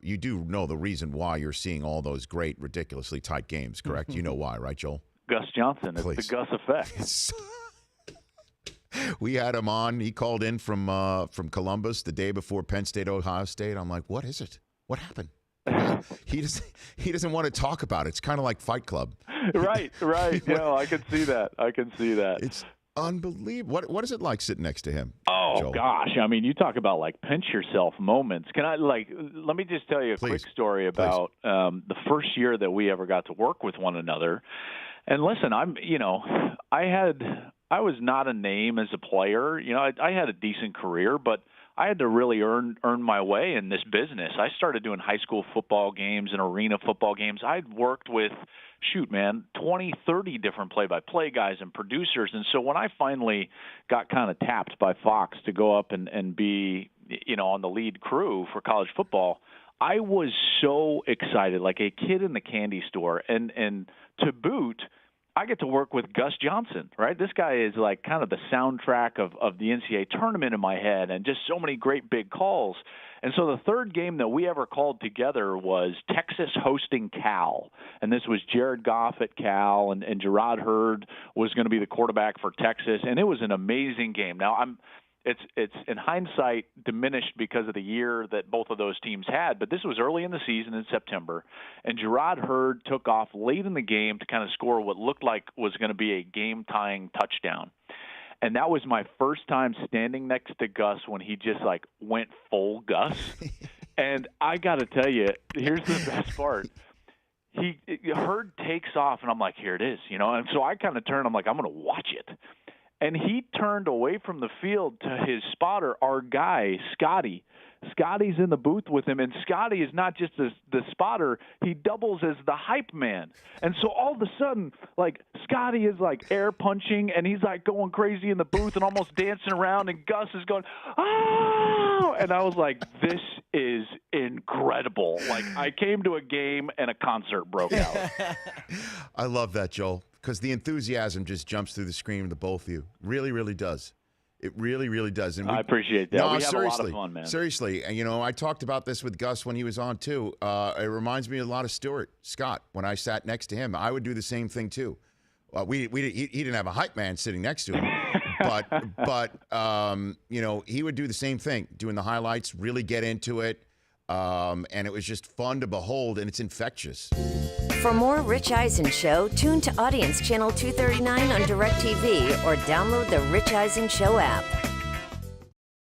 you do know the reason why you're seeing all those great, ridiculously tight games, correct? You know why, right, Joel? Gus Johnson. Please. It's the Gus effect. We had him on. He called in from Columbus the day before Penn State, Ohio State. I'm like, what is it? What happened? He doesn't want to talk about it. It's kind of like Fight Club. Right. No, I can see that. It's unbelievable. What is it like sitting next to him? Oh, Joel? gosh. I mean, you talk about, like, pinch yourself moments. Let me just tell you a quick story about the first year that we ever got to work with one another. And listen, I was not a name as a player. I had a decent career, but I had to really earn my way in this business. I started doing high school football games and arena football games. I'd worked with, 20, 30 different play-by-play guys and producers. And so when I finally got kind of tapped by Fox to go up and be, on the lead crew for college football, I was so excited, like a kid in the candy store. And to boot, I get to work with Gus Johnson, right? This guy is like kind of the soundtrack of the NCAA tournament in my head, and just so many great big calls. And so the third game that we ever called together was Texas hosting Cal. And this was Jared Goff at Cal, and Gerard Hurd was going to be the quarterback for Texas. And it was an amazing game. Now, It's in hindsight diminished because of the year that both of those teams had, but this was early in the season in September, and Gerard Hurd took off late in the game to kind of score what looked like was going to be a game-tying touchdown. And that was my first time standing next to Gus when he just went full Gus. And I got to tell you, here's the best part. Hurd takes off, and I'm like, here it is, And so I kind of turned. I'm like, I'm going to watch it. And he turned away from the field to his spotter, our guy, Scotty. Scotty's in the booth with him, and Scotty is not just the spotter. He doubles as the hype man. And so all of a sudden, Scotty is, air punching, and he's, going crazy in the booth and almost dancing around, and Gus is going, oh! And I was like, this is incredible. I came to a game, and a concert broke out. I love that, Joel, because the enthusiasm just jumps through the screen of the both of you. Really, really does. It really, really does. And I appreciate that. No, we have seriously, a lot of fun, man. Seriously. And, I talked about this with Gus when he was on, too. It reminds me a lot of Scott. When I sat next to him, I would do the same thing, too. He didn't have a hype man sitting next to him. but he would do the same thing, doing the highlights, really get into it. And it was just fun to behold, and it's infectious. For more Rich Eisen Show, tune to Audience Channel 239 on DirecTV or download the Rich Eisen Show app.